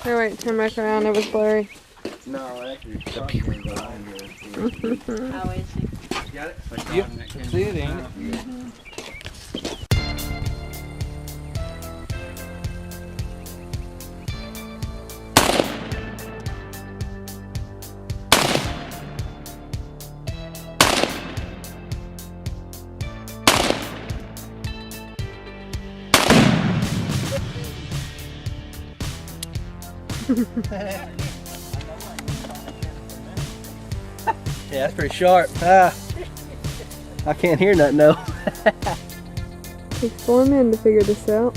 Oh wait, turn back around, it was blurry. No, actually, it's behind here. How is it? Got it? Yep, that's it, ain't it? Yeah, that's pretty sharp. Ah, I can't hear nothing though. Takes 4 men to figure this out.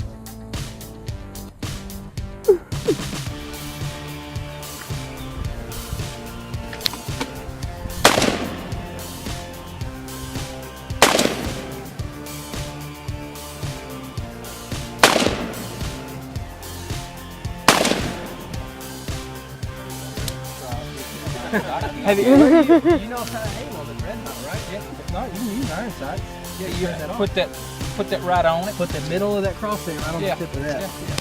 Have you know how to aim on the dreadnought, right? Yeah. If not, you can use iron sights. Yeah, you put that right on it. Put the middle of that crosshair right on Yeah. the tip of that. Yeah, yeah.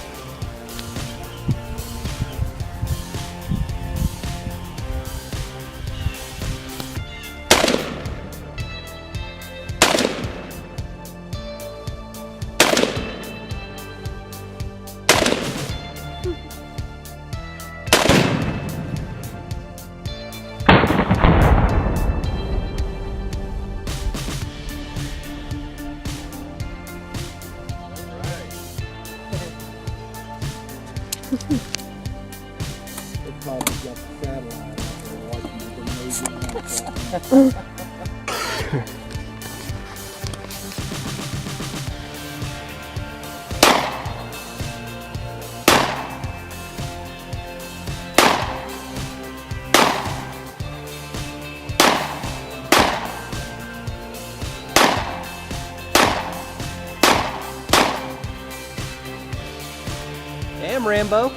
They probably got the satellite out there watching the amazing. Damn, Rambo.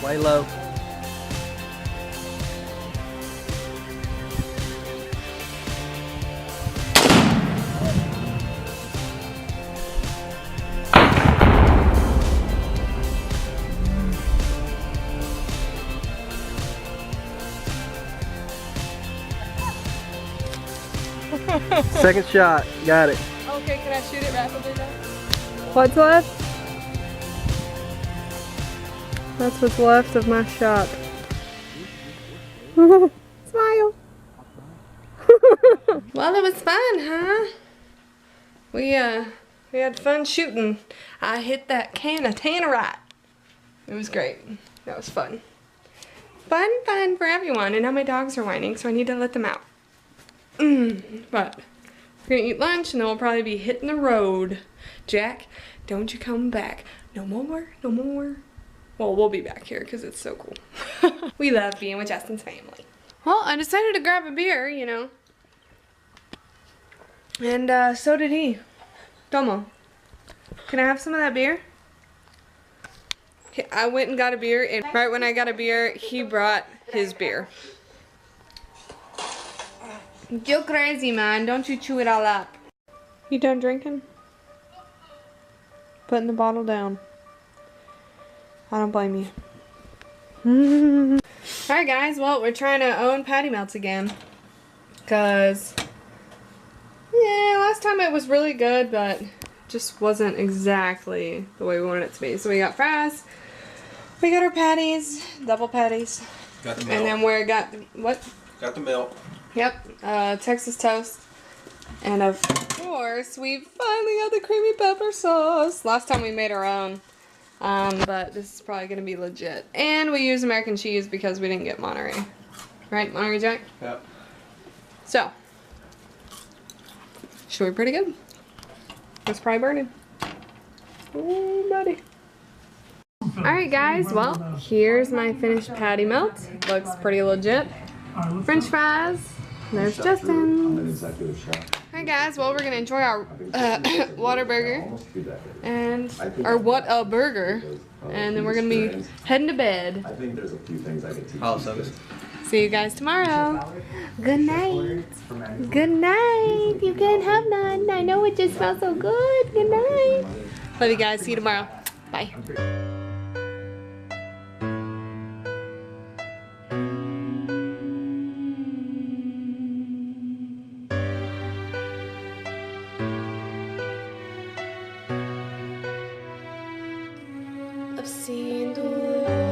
Way low. Second shot, got it. Okay, can I shoot it rapidly now? What's left? That's what's left of my shot. Smile. Well, it was fun, huh? We had fun shooting. I hit that can of Tannerite. It was great. That was fun. Fun for everyone. And now my dogs are whining, so I need to let them out. But we're gonna eat lunch and then we'll probably be hitting the road. Jack, don't you come back. No more, no more. Well, we'll be back here because it's so cool. We love being with Justin's family. Well, I decided to grab a beer, you know. And so did he. Domo, can I have some of that beer? I went and got a beer, and right when I got a beer, he brought his beer. You're crazy, man. Don't you chew it all up. You done drinking? Putting the bottle down. I don't blame you. Alright guys, well, we're trying to own patty melts again. Because, yeah, last time it was really good, but just wasn't exactly the way we wanted it to be. So we got fries, we got our patties, double patties. Got the milk. And then we got, what? Got the milk. Yep, Texas toast. And of course, we finally got the creamy pepper sauce. Last time we made our own. But this is probably going to be legit. And we use American cheese because we didn't get Monterey. Right, Monterey Jack? Yep. So, should be pretty good. It's probably burning. Ooh, buddy. Alright guys, well, here's my finished patty melt. Looks pretty legit. French fries. There's Justin. Hi guys, well we're gonna enjoy our Whataburger and our what a burger, and then we're gonna be heading to bed. I think there's a few things I can teach Awesome. See you guys tomorrow. Good night. Good night. You can't have none. I know it just smells so good. Good night. Love you guys. See you tomorrow. Bye. I've seen the world.